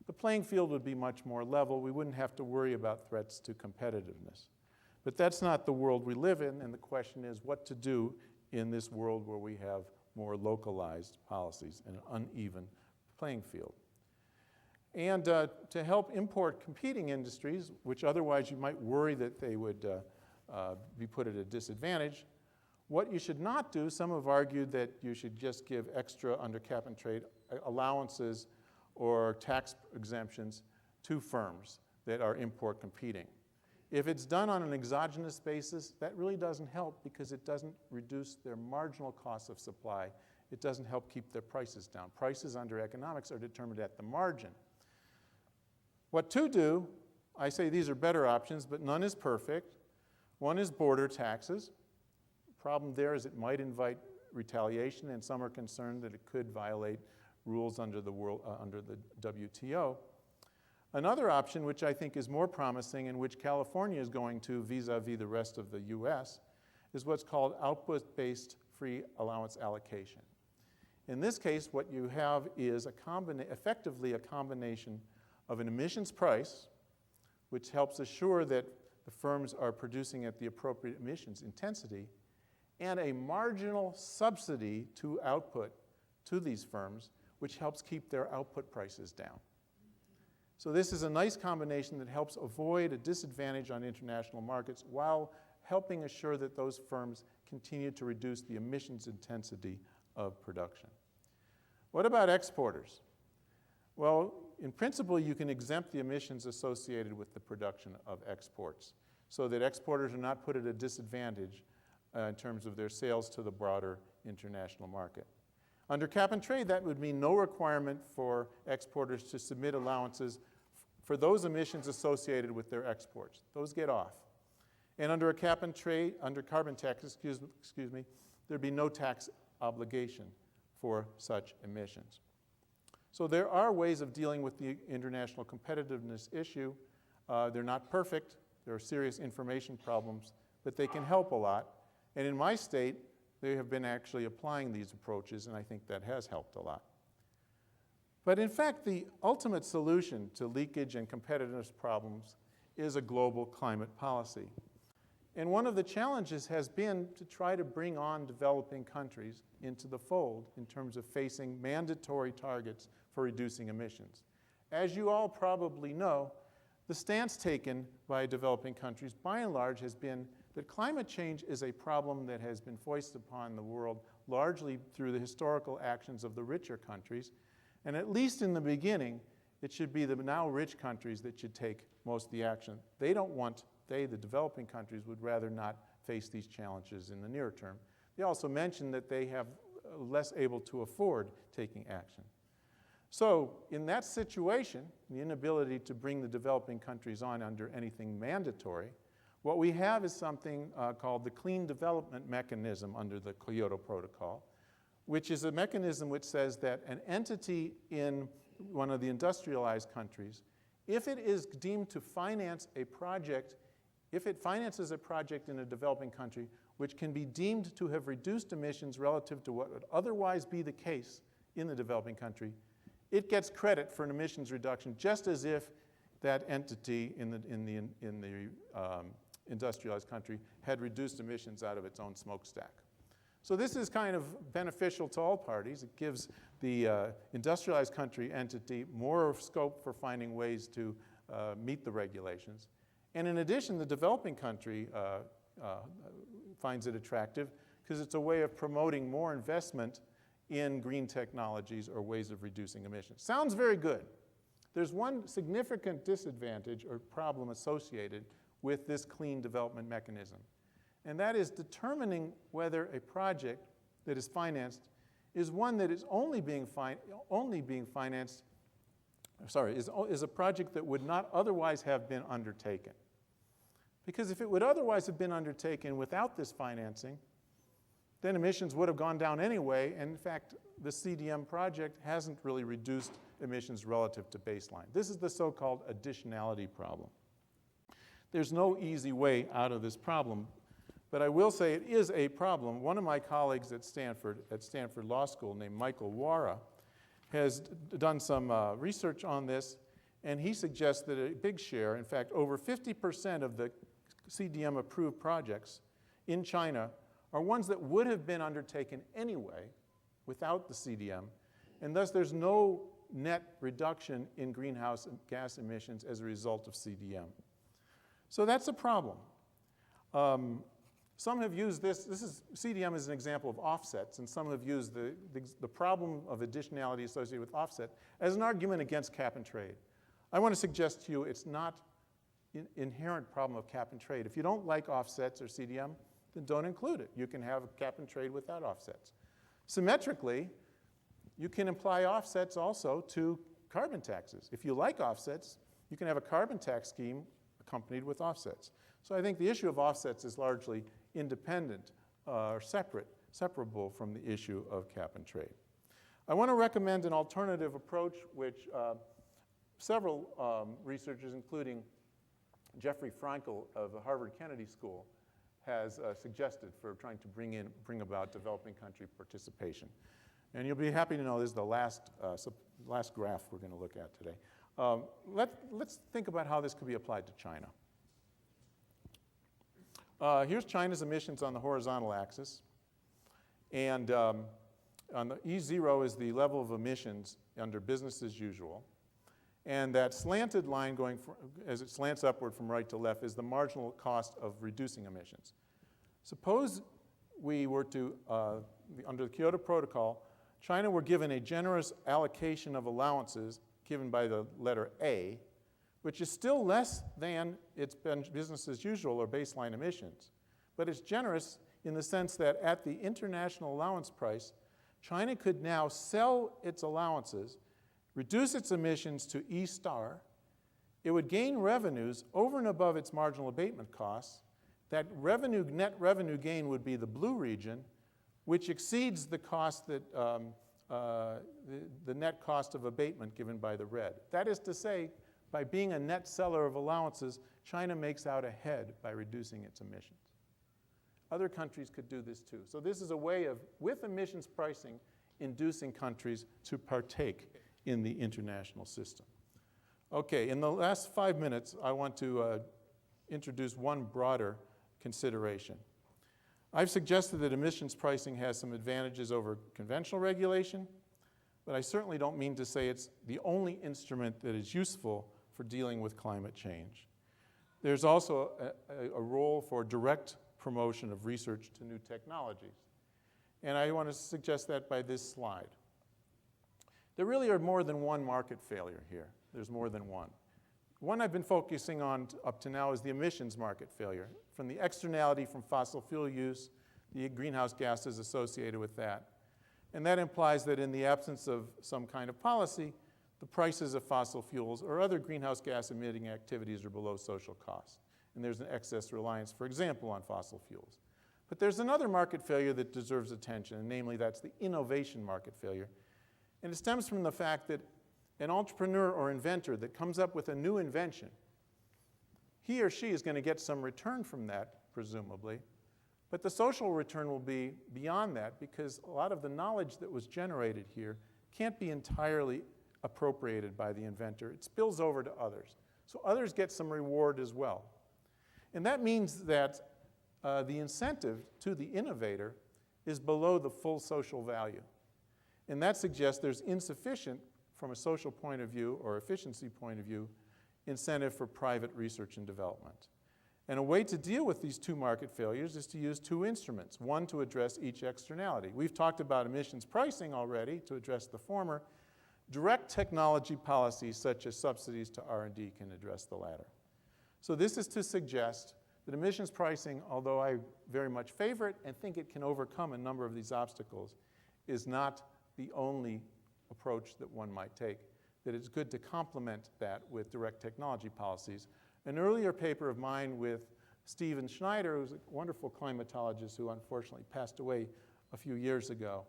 the playing field would be much more level. We wouldn't have to worry about threats to competitiveness. But that's not the world we live in, and the question is what to do in this world where we have more localized policies and an uneven playing field. And to help import competing industries, which otherwise you might worry that they would be put at a disadvantage, what you should not do, some have argued that you should just give extra under cap and trade allowances or tax exemptions to firms that are import competing. If it's done on an exogenous basis, that really doesn't help because it doesn't reduce their marginal cost of supply. It doesn't help keep their prices down. Prices under economics are determined at the margin. What to do, I say these are better options, but none is perfect. One is border taxes. The problem there is it might invite retaliation, and some are concerned that it could violate rules under the WTO. Another option, which I think is more promising and which California is going to vis-a-vis the rest of the US, is what's called output-based free allowance allocation. In this case, what you have is effectively a combination of an emissions price, which helps assure that the firms are producing at the appropriate emissions intensity, and a marginal subsidy to output to these firms, which helps keep their output prices down. So this is a nice combination that helps avoid a disadvantage on international markets while helping assure that those firms continue to reduce the emissions intensity of production. What about exporters? Well, in principle, you can exempt the emissions associated with the production of exports so that exporters are not put at a disadvantage in terms of their sales to the broader international market. Under cap and trade, that would mean no requirement for exporters to submit allowances for those emissions associated with their exports. Those get off. And under a cap and trade, under carbon tax, excuse me, there'd be no tax obligation for such emissions. So there are ways of dealing with the international competitiveness issue. They're not perfect. There are serious information problems, but they can help a lot. And in my state, they have been actually applying these approaches, and I think that has helped a lot. But in fact, the ultimate solution to leakage and competitiveness problems is a global climate policy. And one of the challenges has been to try to bring on developing countries into the fold in terms of facing mandatory targets for reducing emissions. As you all probably know, the stance taken by developing countries, by and large, has been that climate change is a problem that has been foisted upon the world largely through the historical actions of the richer countries. And at least in the beginning, it should be the now rich countries that should take most of the action. They don't want, the developing countries, would rather not face these challenges in the near term. They also mentioned that they have less able to afford taking action. So in that situation, the inability to bring the developing countries on under anything mandatory, what we have is something called the Clean Development Mechanism under the Kyoto Protocol, which is a mechanism which says that an entity in one of the industrialized countries, if it is deemed to finance a project, if it finances a project in a developing country which can be deemed to have reduced emissions relative to what would otherwise be the case in the developing country, it gets credit for an emissions reduction just as if that entity in the industrialized country had reduced emissions out of its own smokestack. So this is kind of beneficial to all parties. It gives the industrialized country entity more scope for finding ways to meet the regulations. And in addition, the developing country finds it attractive because it's a way of promoting more investment in green technologies or ways of reducing emissions. Sounds very good. There's one significant disadvantage or problem associated with this clean development mechanism, and that is determining whether a project that is financed is one that is only being financed, is a project that would not otherwise have been undertaken. Because if it would otherwise have been undertaken without this financing, then emissions would have gone down anyway, and in fact, the CDM project hasn't really reduced emissions relative to baseline. This is the so-called additionality problem. There's no easy way out of this problem, but I will say it is a problem. One of my colleagues at Stanford Law School, named Michael Wara, has done some research on this, and he suggests that a big share, in fact, over 50% of the CDM-approved projects in China are ones that would have been undertaken anyway without the CDM, and thus there's no net reduction in greenhouse gas emissions as a result of CDM. So that's a problem. Some have used CDM is an example of offsets, and some have used the problem of additionality associated with offset as an argument against cap and trade. I want to suggest to you it's not an inherent problem of cap and trade. If you don't like offsets or CDM, then don't include it. You can have a cap and trade without offsets. Symmetrically, you can apply offsets also to carbon taxes. If you like offsets, you can have a carbon tax scheme accompanied with offsets. So I think the issue of offsets is largely independent or separable from the issue of cap and trade. I want to recommend an alternative approach which several researchers, including Jeffrey Frankel of the Harvard Kennedy School, has suggested for trying to bring about developing country participation. And you'll be happy to know this is the last graph we're going to look at today. Let's think about how this could be applied to China. Here's China's emissions on the horizontal axis. And on the E0 is the level of emissions under business as usual. And that slanted line going as it slants upward from right to left is the marginal cost of reducing emissions. Suppose we were to, under the Kyoto Protocol, China were given a generous allocation of allowances given by the letter A, which is still less than its business as usual or baseline emissions. But it's generous in the sense that at the international allowance price, China could now sell its allowances, reduce its emissions to E star. It would gain revenues over and above its marginal abatement costs. That net revenue gain would be the blue region, which exceeds the cost that the net cost of abatement given by the red. That is to say, by being a net seller of allowances, China makes out ahead by reducing its emissions. Other countries could do this too. So this is a way of, with emissions pricing, inducing countries to partake in the international system. Okay, in the last 5 minutes, I want to introduce one broader consideration. I've suggested that emissions pricing has some advantages over conventional regulation, but I certainly don't mean to say it's the only instrument that is useful for dealing with climate change. There's also a role for direct promotion of research to new technologies. And I want to suggest that by this slide. There really are more than one market failure here. There's more than one. One I've been focusing on up to now is the emissions market failure. From the externality from fossil fuel use, the greenhouse gases associated with that. And that implies that in the absence of some kind of policy, the prices of fossil fuels or other greenhouse gas emitting activities are below social cost. And there's an excess reliance, for example, on fossil fuels. But there's another market failure that deserves attention, and namely that's the innovation market failure. And it stems from the fact that an entrepreneur or inventor that comes up with a new invention, he or she is going to get some return from that, presumably. But the social return will be beyond that because a lot of the knowledge that was generated here can't be entirely appropriated by the inventor. It spills over to others. So others get some reward as well. And that means that the incentive to the innovator is below the full social value. And that suggests there's insufficient, from a social point of view or efficiency point of view, incentive for private research and development. And a way to deal with these two market failures is to use two instruments, one to address each externality. We've talked about emissions pricing already to address the former. Direct technology policies such as subsidies to R&D can address the latter. So this is to suggest that emissions pricing, although I very much favor it and think it can overcome a number of these obstacles, is not the only approach that one might take, that it's good to complement that with direct technology policies. An earlier paper of mine with Stephen Schneider, who's a wonderful climatologist who unfortunately passed away a few years ago,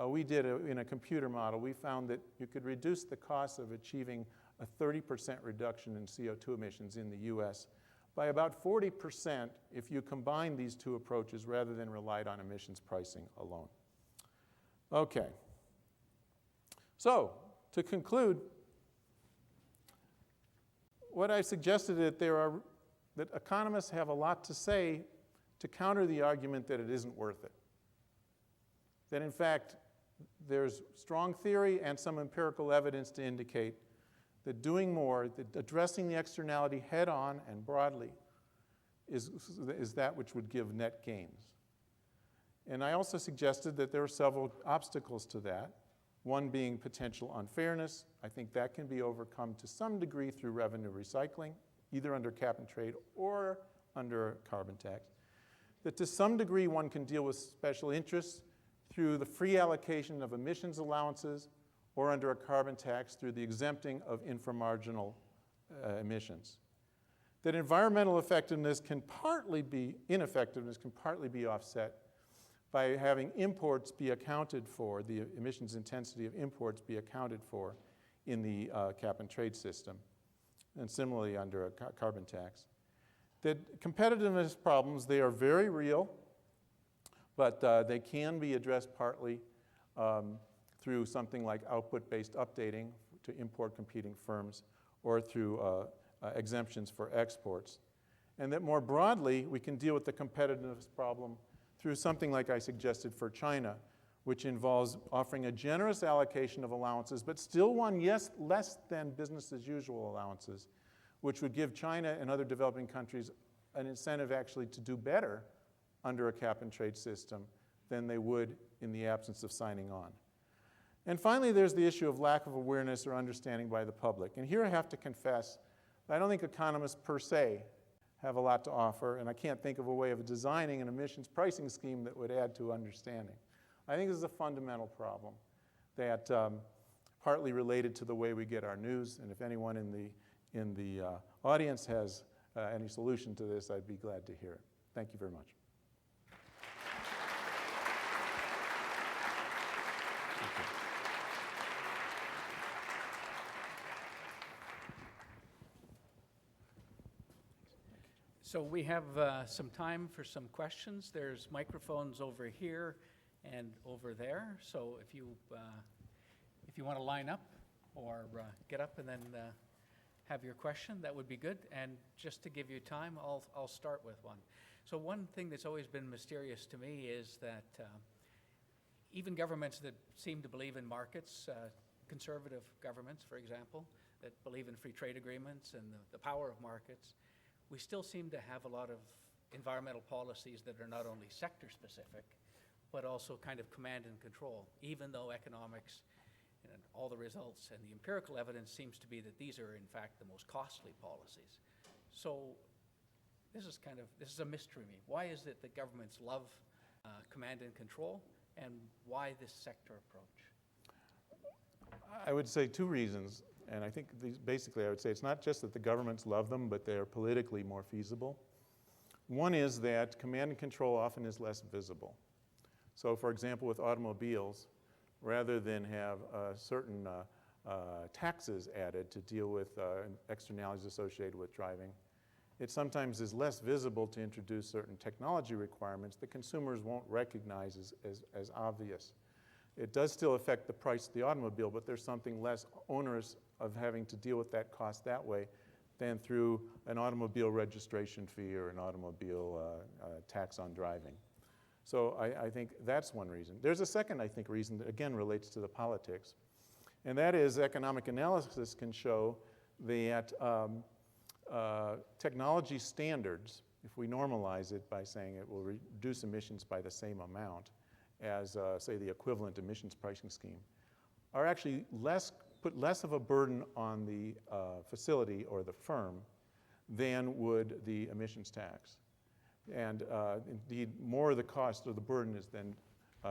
we did in a computer model, we found that you could reduce the cost of achieving a 30% reduction in CO2 emissions in the US by about 40% if you combine these two approaches rather than relied on emissions pricing alone. Okay. So, to conclude, what I suggested that economists have a lot to say to counter the argument that it isn't worth it. That in fact, there's strong theory and some empirical evidence to indicate that doing more, that addressing the externality head on and broadly is that which would give net gains. And I also suggested that there are several obstacles to that. One being potential unfairness. I think that can be overcome to some degree through revenue recycling, either under cap and trade or under a carbon tax. That to some degree one can deal with special interests through the free allocation of emissions allowances or under a carbon tax through the exempting of inframarginal emissions. That environmental ineffectiveness can partly be offset by having imports be accounted for, the emissions intensity of imports be accounted for in the cap and trade system, and similarly under a carbon tax. That competitiveness problems, they are very real, but they can be addressed partly through something like output-based updating to import competing firms or through exemptions for exports. And that more broadly, we can deal with the competitiveness problem through something like I suggested for China, which involves offering a generous allocation of allowances, but still one, yes, less than business as usual allowances, which would give China and other developing countries an incentive actually to do better under a cap and trade system than they would in the absence of signing on. And finally, there's the issue of lack of awareness or understanding by the public. And here I have to confess, I don't think economists per se have a lot to offer, and I can't think of a way of designing an emissions pricing scheme that would add to understanding. I think this is a fundamental problem that partly related to the way we get our news, and if anyone in the audience has any solution to this, I'd be glad to hear it. Thank you very much. So we have some time for some questions. There's microphones over here and over there. So if you want to line up or get up and then have your question, that would be good. And just to give you time, I'll start with one. So one thing that's always been mysterious to me is that even governments that seem to believe in markets, conservative governments, for example, that believe in free trade agreements and the power of markets, we still seem to have a lot of environmental policies that are not only sector specific, but also kind of command and control, even though economics and all the results and the empirical evidence seems to be that these are in fact the most costly policies. So this is a mystery to me. Why is it that governments love command and control, and why this sector approach? I would say two reasons, and I think basically I would say it's not just that the governments love them, but they are politically more feasible. One is that command and control often is less visible. So for example, with automobiles, rather than have certain taxes added to deal with externalities associated with driving, it sometimes is less visible to introduce certain technology requirements that consumers won't recognize as obvious. It does still affect the price of the automobile, but there's something less onerous of having to deal with that cost that way than through an automobile registration fee or an automobile tax on driving. So I think that's one reason. There's a second, I think, reason that again relates to the politics, and that is economic analysis can show that technology standards, if we normalize it by saying it will reduce emissions by the same amount as, say, the equivalent emissions pricing scheme, are actually put less of a burden on the facility or the firm than would the emissions tax. And indeed, more of the cost or the burden is then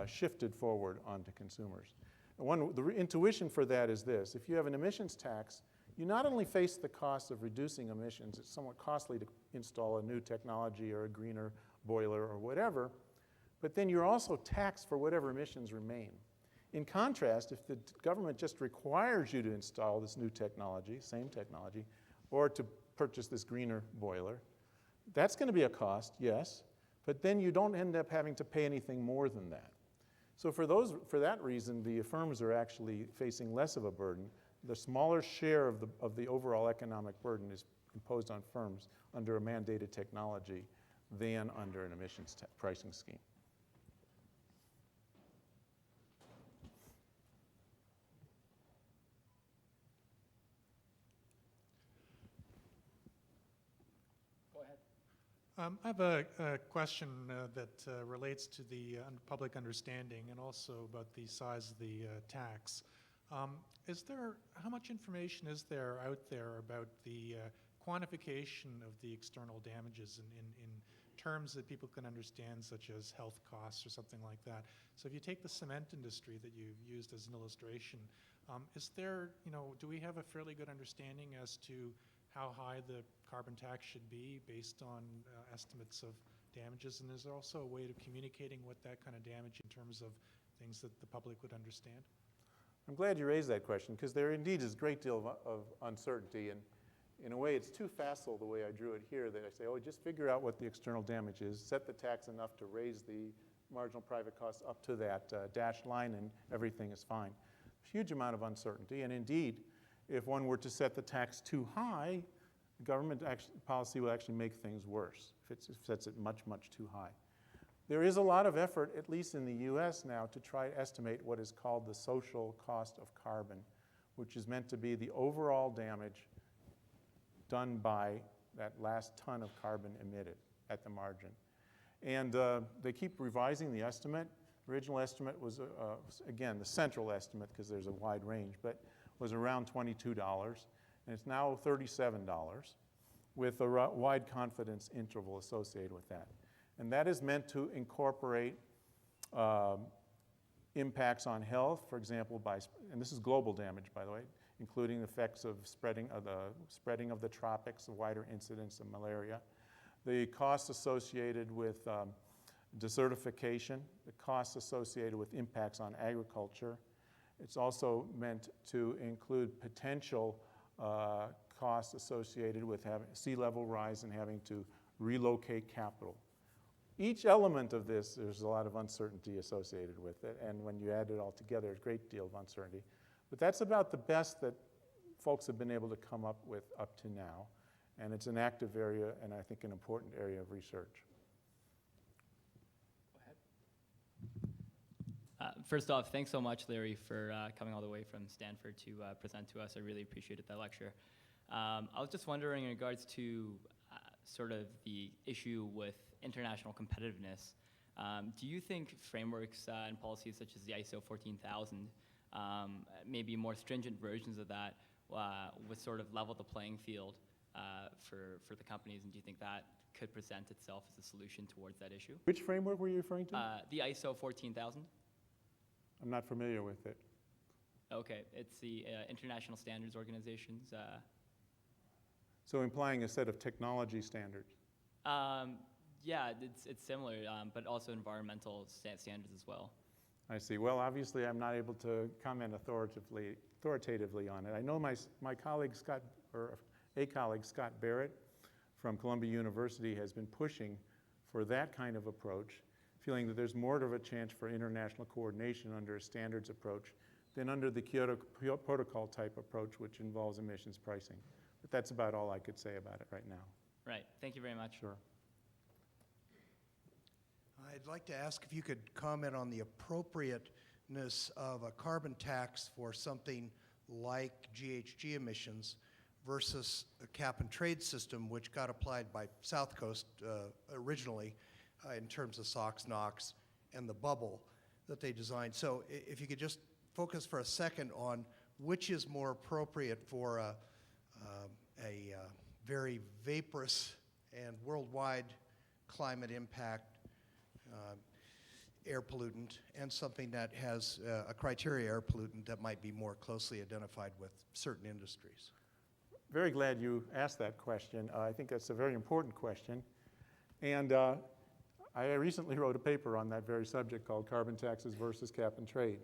shifted forward onto consumers. And the intuition for that is this: if you have an emissions tax, you not only face the cost of reducing emissions, it's somewhat costly to install a new technology or a greener boiler or whatever, but then you're also taxed for whatever emissions remain. In contrast, if the government just requires you to install this new technology, same technology, or to purchase this greener boiler, that's going to be a cost, yes, but then you don't end up having to pay anything more than that. So for that reason, the firms are actually facing less of a burden. The smaller share of the overall economic burden is imposed on firms under a mandated technology than under an emissions pricing scheme. Go ahead. I have a question that relates to the public understanding and also about the size of the tax. How much information is there out there about the quantification of the external damages in terms that people can understand, such as health costs or something like that? So if you take the cement industry that you've used as an illustration, do we have a fairly good understanding as to how high the carbon tax should be based on estimates of damages? And is there also a way of communicating what that kind of damage in terms of things that the public would understand? I'm glad you raised that question, because there indeed is a great deal of uncertainty, and in a way it's too facile the way I drew it here that I say, oh, just figure out what the external damage is, set the tax enough to raise the marginal private cost up to that dashed line, and everything is fine. Huge amount of uncertainty, and indeed, if one were to set the tax too high, the government policy will actually make things worse if it sets it much, much too high. There is a lot of effort, at least in the US now, to try to estimate what is called the social cost of carbon, which is meant to be the overall damage done by that last ton of carbon emitted at the margin. And they keep revising the estimate. The original estimate was, again, the central estimate, because there's a wide range, but was around $22, and it's now $37 with a wide confidence interval associated with that. And that is meant to incorporate impacts on health, for example, and this is global damage, by the way, including effects of spreading of the tropics, the wider incidence of malaria, the costs associated with desertification, the costs associated with impacts on agriculture. It's also meant to include potential costs associated with having sea level rise and having to relocate capital. Each element of this, there's a lot of uncertainty associated with it, and when you add it all together, there's a great deal of uncertainty. But that's about the best that folks have been able to come up with up to now, and it's an active area and I think an important area of research. First off, thanks so much, Larry, for coming all the way from Stanford to present to us. I really appreciated that lecture. I was just wondering in regards to sort of the issue with international competitiveness, do you think frameworks and policies such as the ISO 14000, maybe more stringent versions of that, would sort of level the playing field for the companies, and do you think that could present itself as a solution towards that issue? Which framework were you referring to? The ISO 14000. I'm not familiar with it. Okay, it's the International Standards Organizations. So implying a set of technology standards. Yeah, it's similar, but also environmental standards as well. I see. Well, obviously, I'm not able to comment authoritatively on it. I know my colleague a colleague, Scott Barrett, from Columbia University, has been pushing for that kind of approach, feeling that there's more of a chance for international coordination under a standards approach than under the Kyoto Protocol type approach, which involves emissions pricing. But that's about all I could say about it right now. Right. Thank you very much. Sure. I'd like to ask if you could comment on the appropriateness of a carbon tax for something like GHG emissions versus a cap and trade system, which got applied by South Coast originally in terms of SOx, NOx, and the bubble that they designed. So if you could just focus for a second on which is more appropriate for a very vaporous and worldwide climate impact air pollutant, and something that has a criteria air pollutant that might be more closely identified with certain industries. Very glad you asked that question. I think that's a very important question. And I recently wrote a paper on that very subject called Carbon Taxes versus Cap and Trade.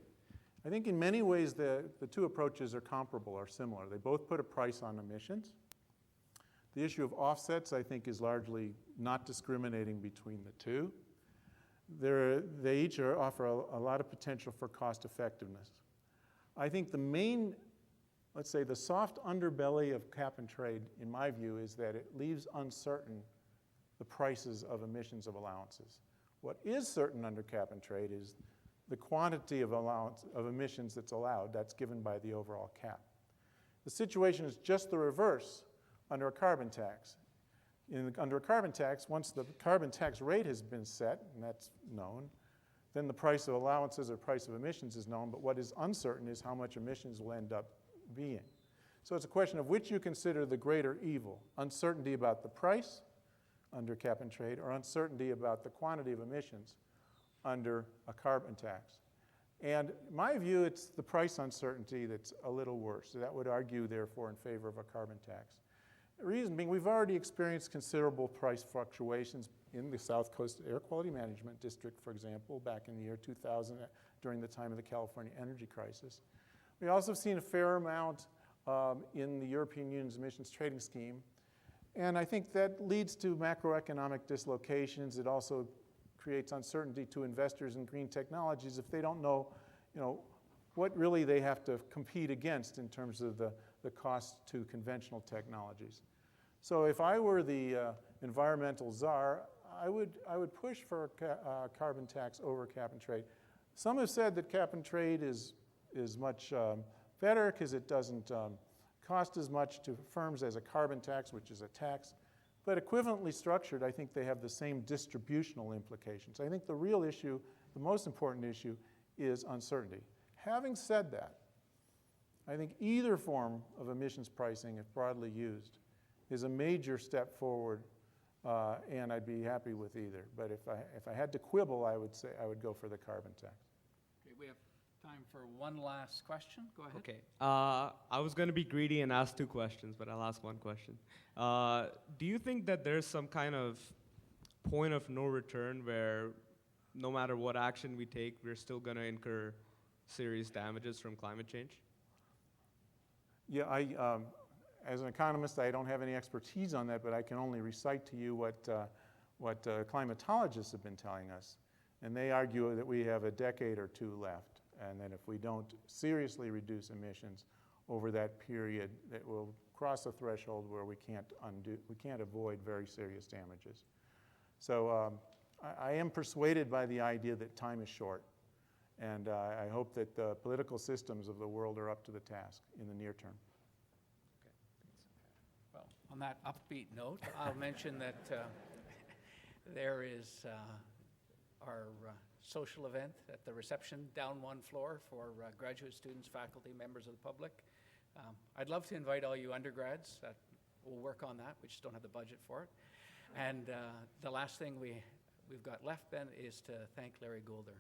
I think in many ways the two approaches are comparable or similar. They both put a price on emissions. The issue of offsets, I think, is largely not discriminating between the two. They each offer a lot of potential for cost effectiveness. I think the main, let's say, the soft underbelly of cap and trade, in my view, is that it leaves uncertain the prices of emissions of allowances. What is certain under cap and trade is the quantity of emissions that's allowed. That's given by the overall cap. The situation is just the reverse under a carbon tax. Under a carbon tax, once the carbon tax rate has been set, and that's known, then the price of allowances or price of emissions is known, but what is uncertain is how much emissions will end up being. So it's a question of which you consider the greater evil, uncertainty about the price under cap and trade, or uncertainty about the quantity of emissions under a carbon tax. And in my view, it's the price uncertainty that's a little worse. So that would argue, therefore, in favor of a carbon tax. The reason being, we've already experienced considerable price fluctuations in the South Coast Air Quality Management District, for example, back in the year 2000 during the time of the California energy crisis. We also have seen a fair amount in the European Union's emissions trading scheme. And I think that leads to macroeconomic dislocations. It also creates uncertainty to investors in green technologies if they don't know, what really they have to compete against in terms of the cost to conventional technologies. So if I were the environmental czar, I would push for a carbon tax over cap and trade. Some have said that cap and trade is much better because it doesn't cost as much to firms as a carbon tax, which is a tax. But equivalently structured, I think they have the same distributional implications. I think the real issue, the most important issue, is uncertainty. Having said that, I think either form of emissions pricing, if broadly used, is a major step forward, and I'd be happy with either. But if I had to quibble, I would say I would go for the carbon tax. Okay, we have time for one last question. Go ahead. Okay. I was going to be greedy and ask two questions, but I'll ask one question. Do you think that there's some kind of point of no return where no matter what action we take, we're still going to incur serious damages from climate change? Yeah, as an economist, I don't have any expertise on that, but I can only recite to you what climatologists have been telling us. And they argue that we have a decade or two left, and that if we don't seriously reduce emissions over that period, that we'll cross a threshold where we can't avoid very serious damages. So I am persuaded by the idea that time is short, And I hope that the political systems of the world are up to the task in the near term. Well, on that upbeat note, I'll mention that there is our social event at the reception down one floor for graduate students, faculty, members of the public. I'd love to invite all you undergrads. We'll work on that. We just don't have the budget for it. And the last thing we've got left then is to thank Larry Goulder.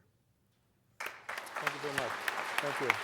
Thank you very much. Thank you.